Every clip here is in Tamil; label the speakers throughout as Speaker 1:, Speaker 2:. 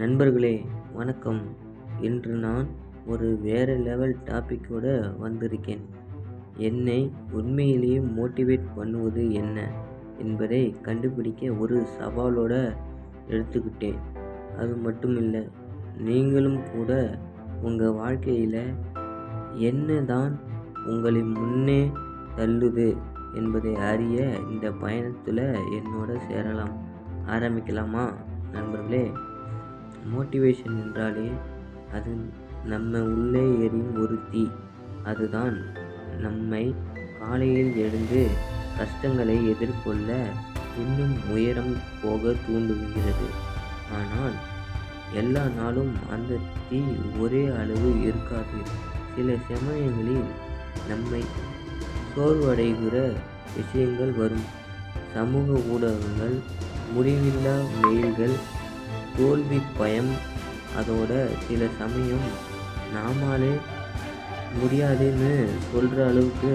Speaker 1: நண்பர்களே வணக்கம். இன்று நான் ஒரு வேறு லெவல் டாப்பிக்கோட வந்திருக்கேன். என்னை உண்மையிலேயே மோட்டிவேட் பண்ணுவது என்ன என்பதை கண்டுபிடிக்க ஒரு சவாலோட எடுத்துக்கிட்டேன். அது மட்டும் இல்லை, நீங்களும் கூட உங்கள் வாழ்க்கையில் என்ன தான் உங்களை முன்னே தள்ளுது என்பதை அறிய இந்த பயணத்தில் என்னோட சேரலாம். ஆரம்பிக்கலாமா நண்பர்களே? மோட்டிவேஷன் என்றாலே அது நம்ம உள்ளே எரியும் ஒரு தீ. அதுதான் நம்மை காலையில் எழுந்து கஷ்டங்களை எதிர்கொள்ள இன்னும் உயரம் போக தூண்டுகிறது. ஆனால் எல்லா நாளும் அந்த தீ ஒரே அளவு இருக்காது. சில சமயங்களில் நம்மை சோர்வடைகிற விஷயங்கள் வரும். சமூக ஊடகங்கள், முடிவில்லா மெயில்கள், தோல்வி பயம், அதோட சில சமயம் நாமாலே முடியாதுன்னு சொல்கிற அளவுக்கு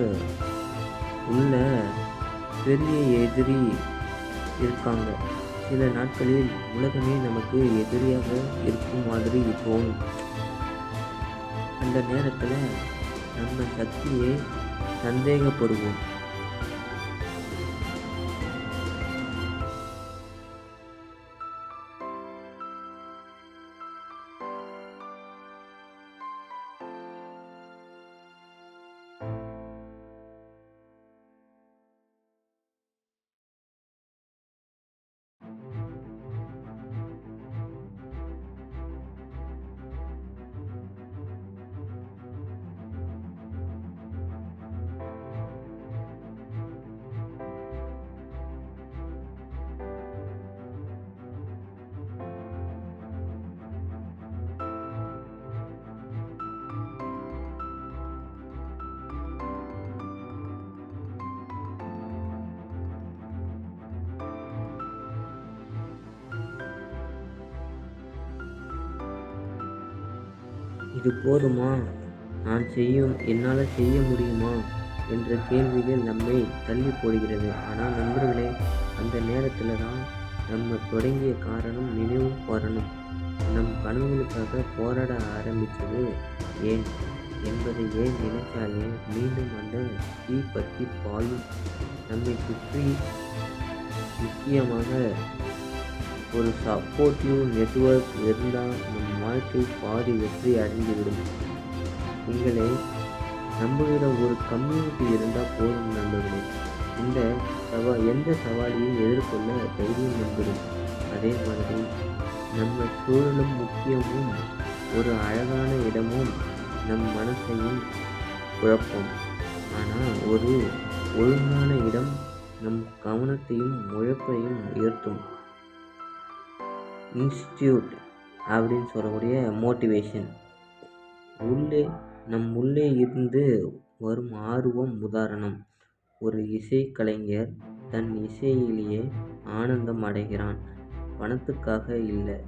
Speaker 1: உள்ள பெரிய எதிரி இருக்காங்க. சில நாட்களில் உலகமே நமக்கு எதிரியாக இருக்கும் மாதிரி தோணும். அந்த நேரத்தில் நம்ம சக்தியை சந்தேகப்படுவோம். இது போதுமா? என்னால் செய்ய முடியுமா என்ற கேள்விகள் நம்மை தள்ளி போடுகிறது. ஆனால் நண்பர்களே, அந்த நேரத்தில் தான் நம்ம தொடங்கிய காரணம் நினைவு வரணும். நம் கனவுகளுக்காக போராட ஆரம்பித்தது ஏன் என்பதை நினைச்சாலே மீண்டும் அந்த தீ பற்றி பாயும். நம்மை சுற்றி முக்கியமாக ஒரு சப்போர்ட்டிவ் நெட்வொர்க் இருந்தால் நம் வாழ்க்கை பாதி வெற்றி அடைந்துவிடும். உங்களை நம்புகிற ஒரு கம்யூனிட்டி இருந்தால் போதும் நண்பர்களே. எந்த சவாலையும் எதிர்கொள்ள தைரியம் வந்துடும். அதே மாதிரி நம்ம சூழலும் முக்கியமும், ஒரு அழகான இடமும் நம் மனசையும் குழப்பம். ஆனால் ஒரு ஒழுங்கான இடம் நம் கவனத்தையும் உழைப்பையும் உயர்த்தும். இன்ஸ்டியூட் அப்படின்னு சொல்லக்கூடிய மோட்டிவேஷன் உள்ளே இருந்து வரும் ஆர்வம். உதாரணம், ஒரு இசைக்கலைஞர் தன் இசையிலேயே ஆனந்தம் அடைகிறான். பணத்துக்காக இல்லை.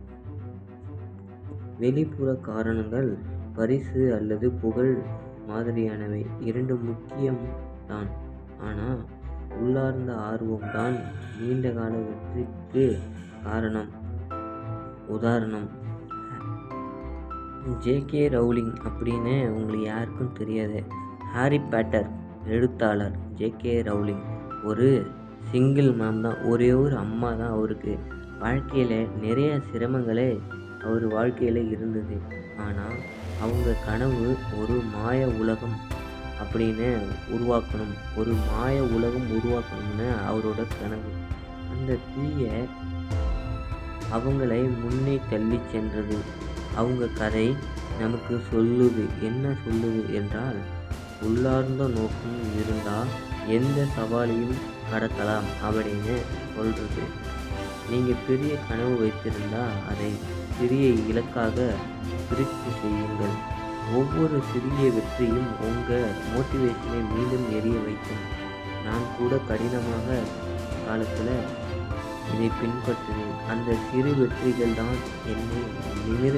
Speaker 1: வெளிப்புற காரணங்கள், பரிசு அல்லது புகழ் மாதிரியானவை இரண்டு முக்கியம் தான். ஆனால் உள்ளார்ந்த ஆர்வம் தான் நீண்டகால வெற்றிக்கு காரணம். உதாரணம், ஜே.கே. ரவுலிங் அப்படின்னு உங்களுக்கு யாருக்கும் தெரியாது. ஹாரி பாட்டர் எழுத்தாளர் ஜே.கே. ரவுலிங் ஒரு சிங்கிள் மாம் தான். ஒரே ஒரு அம்மா தான் அவருக்கு. வாழ்க்கையில் நிறைய சிரமங்களே அவர் வாழ்க்கையில் இருந்தது. ஆனால் அவங்க கனவு ஒரு மாய உலகம் அப்படின்னு உருவாக்கணும். ஒரு மாய உலகம் உருவாக்கணும்னு அவரோட கனவு. அந்த தீய அவங்களை முன்னே தள்ளி சென்றது. அவங்க கதை நமக்கு என்ன சொல்லுது என்றால், உள்ளார்ந்த நோக்கம் இருந்தால் எந்த சவாலையும் கடக்கலாம் அப்படின்னு சொல்கிறது. நீங்கள் பெரிய கனவு வைத்திருந்தால் அதை சிறிய இலக்காக பிரித்து செய்யுங்கள். ஒவ்வொரு சிறிய வெற்றியும் உங்கள் மோட்டிவேஷனை மீண்டும் எரிய வைக்கும். நான் கூட கடினமாக காலத்தில் இதை பின்பற்றினேன். அந்த சிறு வெற்றிகள் தான் என்னை நிமிர